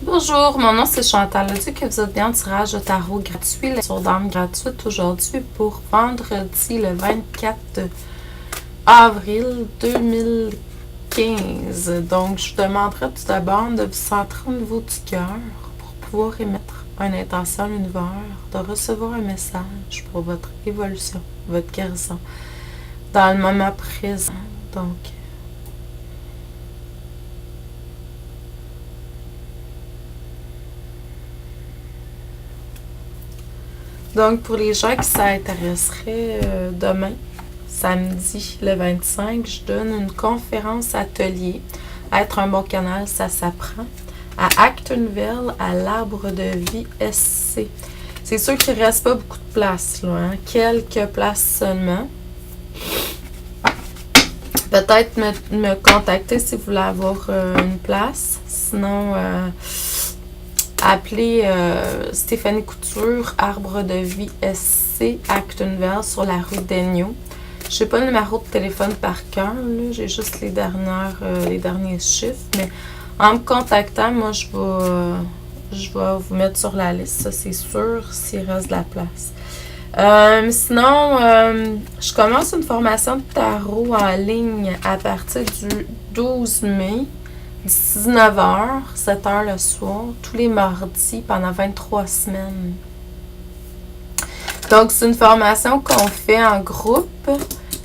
Bonjour, mon nom c'est Chantal. Je dis que vous êtes bien en tirage de tarot gratuit sur d'âme gratuite aujourd'hui pour vendredi le 24 avril 2015. Donc, je vous demanderai tout d'abord de vous centrer au niveau du cœur pour pouvoir émettre une intention à l'univers, de recevoir un message pour votre évolution, votre guérison dans le moment présent. Donc, pour les gens qui s'intéresseraient demain, samedi le 25, je donne une conférence atelier. Être un bon canal, ça s'apprend. À Actonville, à l'Arbre de Vie SC. C'est sûr qu'il ne reste pas beaucoup de place, là, hein? Quelques places seulement. Peut-être me contacter si vous voulez avoir une place. Sinon, appelez Stéphanie Couture, Arbre de Vie SC, Actonville, sur la rue d'Aigneau. Je sais pas le numéro de téléphone par cœur, j'ai juste les derniers chiffres, mais en me contactant, moi, je vais vous mettre sur la liste, ça c'est sûr, s'il reste de la place. Sinon, je commence une formation de tarot en ligne à partir du 12 mai, 19h, 7h le soir, tous les mardis pendant 23 semaines. Donc, c'est une formation qu'on fait en groupe.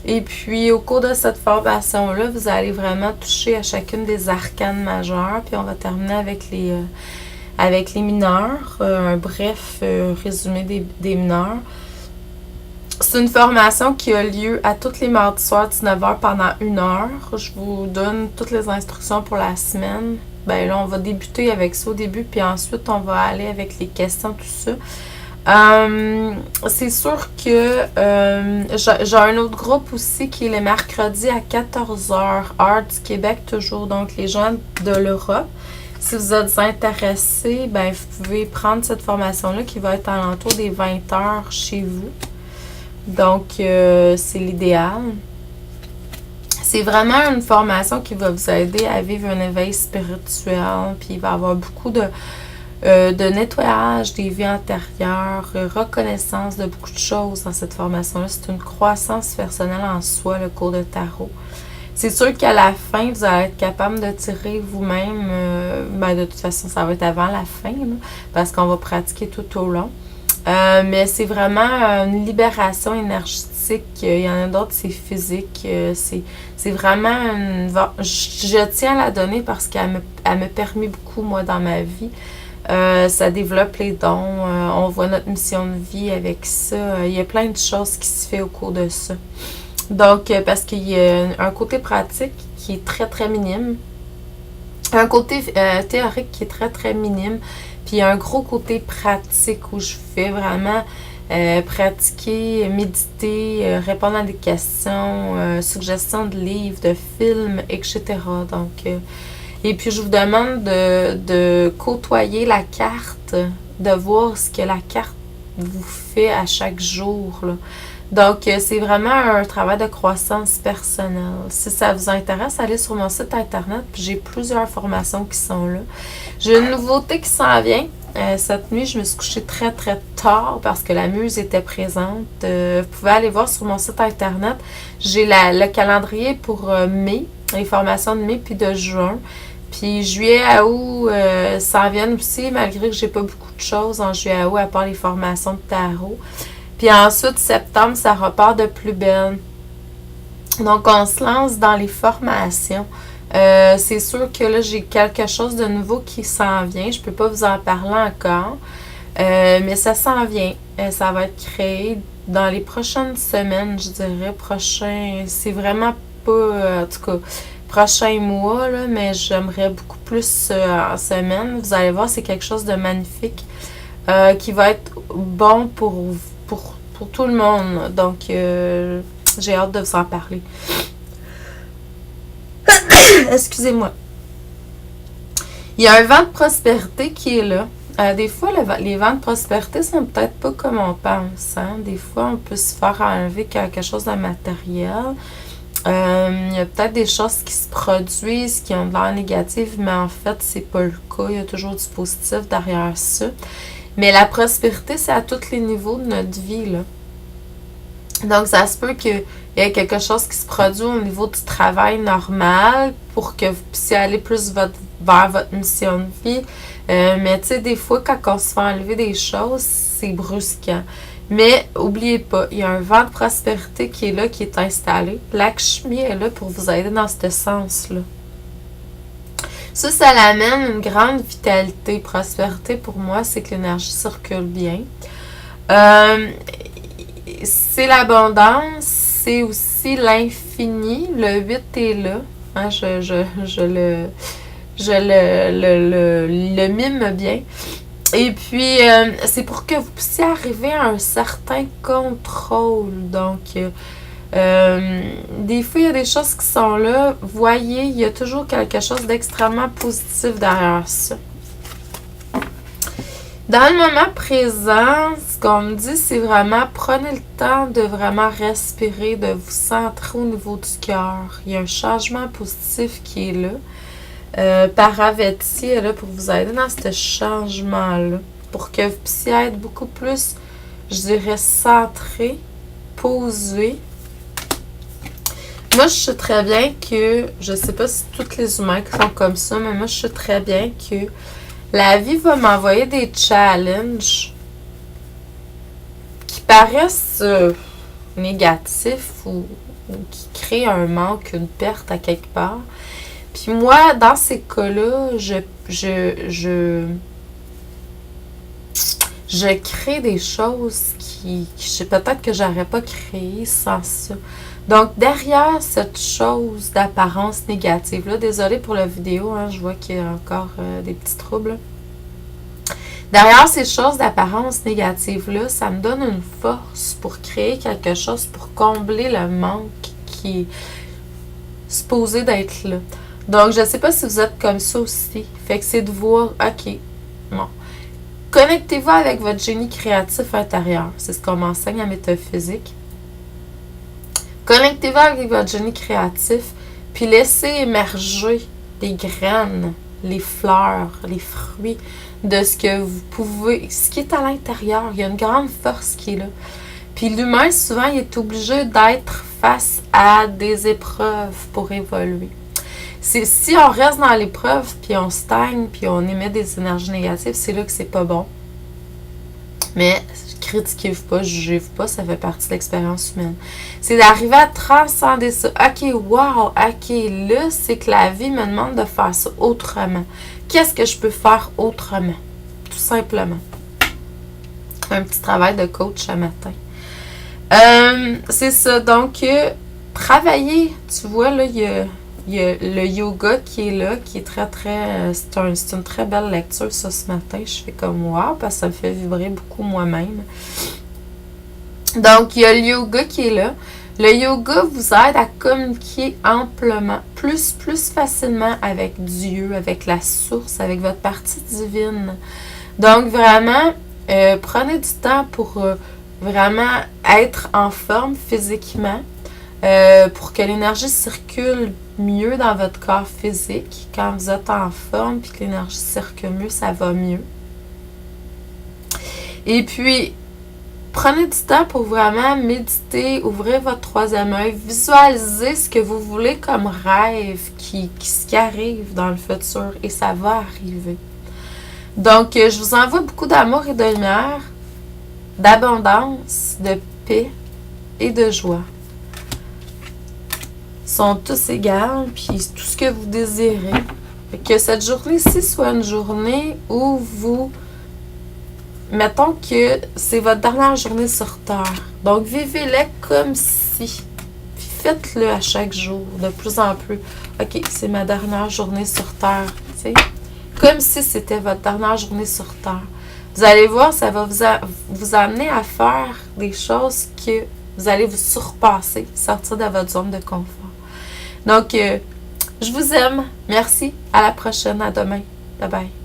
Et puis, au cours de cette formation-là, vous allez vraiment toucher à chacune des arcanes majeures. Puis, on va terminer avec les mineurs. Un bref résumé des mineurs. C'est une formation qui a lieu à tous les mardis soirs, 19h, pendant 1 heure. Je vous donne toutes les instructions pour la semaine. Ben là, on va débuter avec ça au début, puis ensuite, on va aller avec les questions, tout ça. C'est sûr que j'ai un autre groupe aussi qui est les mercredis à 14h, heure du Québec toujours, donc les gens de l'Europe. Si vous êtes intéressés, ben vous pouvez prendre cette formation-là qui va être à l'entour des 20h chez vous. Donc, c'est l'idéal. C'est vraiment une formation qui va vous aider à vivre un éveil spirituel, puis il va y avoir beaucoup de nettoyage des vies antérieures, reconnaissance de beaucoup de choses dans cette formation-là. C'est une croissance personnelle en soi, le cours de tarot. C'est sûr qu'à la fin, vous allez être capable de tirer vous-même, de toute façon, ça va être avant la fin, là, parce qu'on va pratiquer tout au long. Mais c'est vraiment une libération énergétique. Il y en a d'autres, c'est physique. C'est vraiment je tiens à la donner parce qu'elle me permet beaucoup, moi, dans ma vie. Ça développe les dons. On voit notre mission de vie avec ça. Il y a plein de choses qui se font au cours de ça. Donc, parce qu'il y a un côté pratique qui est très, très minime. Un côté théorique qui est très, très minime. Puis, il y a un gros côté pratique où je fais vraiment pratiquer, méditer, répondre à des questions, suggestions de livres, de films, etc. Donc, et puis, je vous demande de côtoyer la carte, de voir ce que la carte vous fait à chaque jour, là. Donc, c'est vraiment un travail de croissance personnelle. Si ça vous intéresse, allez sur mon site internet, puis j'ai plusieurs formations qui sont là. J'ai une nouveauté qui s'en vient. Cette nuit, je me suis couchée très, très tard parce que la muse était présente. Vous pouvez aller voir sur mon site internet. J'ai le calendrier pour mai, les formations de mai puis de juin. Puis juillet à août, s'en viennent aussi, malgré que j'ai pas beaucoup de choses en juillet à août, à part les formations de tarot. Puis ensuite, septembre, ça repart de plus belle. Donc, on se lance dans les formations. C'est sûr que là, j'ai quelque chose de nouveau qui s'en vient. Je peux pas vous en parler encore. Mais ça s'en vient. Ça va être créé dans les prochaines semaines, je dirais. C'est vraiment pas, en tout cas, prochain mois, là, mais j'aimerais beaucoup plus en semaine. Vous allez voir, c'est quelque chose de magnifique qui va être bon pour tout le monde. Donc, j'ai hâte de vous en parler. Excusez-moi. Il y a un vent de prospérité qui est là. Des fois, les vents de prospérité sont peut-être pas comme on pense. Hein? Des fois, on peut se faire enlever quelque chose de matériel. Il y a peut-être des choses qui se produisent qui ont de l'air négative, mais en fait, c'est pas le cas. Il y a toujours du positif derrière ça. Mais la prospérité, c'est à tous les niveaux de notre vie, là. Donc, ça se peut qu'il y ait quelque chose qui se produit au niveau du travail normal pour que vous puissiez aller plus vers votre mission de vie. Mais tu sais, des fois, quand on se fait enlever des choses, c'est brusquant. Mais n'oubliez pas, il y a un vent de prospérité qui est là, qui est installé. Lakshmi est là pour vous aider dans ce sens-là. Ça l'amène une grande vitalité. Prospérité, pour moi, c'est que l'énergie circule bien. C'est l'abondance, c'est aussi l'infini. Le 8 est là. Hein, je le mime bien. Et puis, c'est pour que vous puissiez arriver à un certain contrôle. Donc, des fois, il y a des choses qui sont là. Voyez, il y a toujours quelque chose d'extrêmement positif derrière ça. Dans le moment présent, ce qu'on me dit, c'est vraiment, prenez le temps de vraiment respirer, de vous centrer au niveau du cœur. Il y a un changement positif qui est là. Paraveti est là pour vous aider dans ce changement-là, pour que vous puissiez être beaucoup plus, je dirais, centré, posé. Moi, je sais très bien que, je sais pas si tous les humains qui sont comme ça, mais moi, je sais très bien que la vie va m'envoyer des challenges qui paraissent négatifs ou qui créent un manque, une perte à quelque part. Puis moi, dans ces cas-là, je crée des choses qui peut-être que j'aurais pas créées sans ça. Donc, derrière cette chose d'apparence négative, là, désolée pour la vidéo, hein, je vois qu'il y a encore des petits troubles. Derrière ces choses d'apparence négative-là, ça me donne une force pour créer quelque chose, pour combler le manque qui est supposé d'être là. Donc, je ne sais pas si vous êtes comme ça aussi. Fait que c'est de voir, OK, bon. Connectez-vous avec votre génie créatif intérieur. C'est ce qu'on m'enseigne en métaphysique. Connectez-vous avec votre génie créatif, puis laissez émerger les graines, les fleurs, les fruits de ce que vous pouvez, ce qui est à l'intérieur. Il y a une grande force qui est là. Puis l'humain, souvent, il est obligé d'être face à des épreuves pour évoluer. Si on reste dans l'épreuve, puis on stagne, puis on émet des énergies négatives, c'est là que c'est pas bon. Mais critiquez-vous pas, jugez-vous pas, ça fait partie de l'expérience humaine. C'est d'arriver à transcender ça. OK, wow, OK, là, c'est que la vie me demande de faire ça autrement. Qu'est-ce que je peux faire autrement? Tout simplement. Un petit travail de coach ce matin. C'est ça, donc, travailler, tu vois, là, il y a le yoga qui est là, qui est très, très... c'est une très belle lecture, ça, ce matin. Je fais comme wow, parce que ça me fait vibrer beaucoup moi-même. Donc, il y a le yoga qui est là. Le yoga vous aide à communiquer amplement, plus facilement avec Dieu, avec la source, avec votre partie divine. Donc, vraiment, prenez du temps pour vraiment être en forme physiquement, pour que l'énergie circule mieux dans votre corps physique. Quand vous êtes en forme puis que l'énergie circule mieux, ça va mieux. Et puis, prenez du temps pour vraiment méditer, ouvrir votre troisième œil, visualiser ce que vous voulez comme rêve qui arrive dans le futur et ça va arriver. Donc, je vous envoie beaucoup d'amour et de lumière, d'abondance, de paix et de joie. Sont tous égales, puis tout ce que vous désirez. Que cette journée-ci soit une journée où vous... Mettons que c'est votre dernière journée sur Terre. Donc, vivez-la comme si. Puis faites-le à chaque jour, de plus en plus. OK, c'est ma dernière journée sur Terre. Tu sais? Comme si c'était votre dernière journée sur Terre. Vous allez voir, ça va vous amener à faire des choses que vous allez vous surpasser, sortir de votre zone de confort. Donc, je vous aime. Merci. À la prochaine. À demain. Bye bye.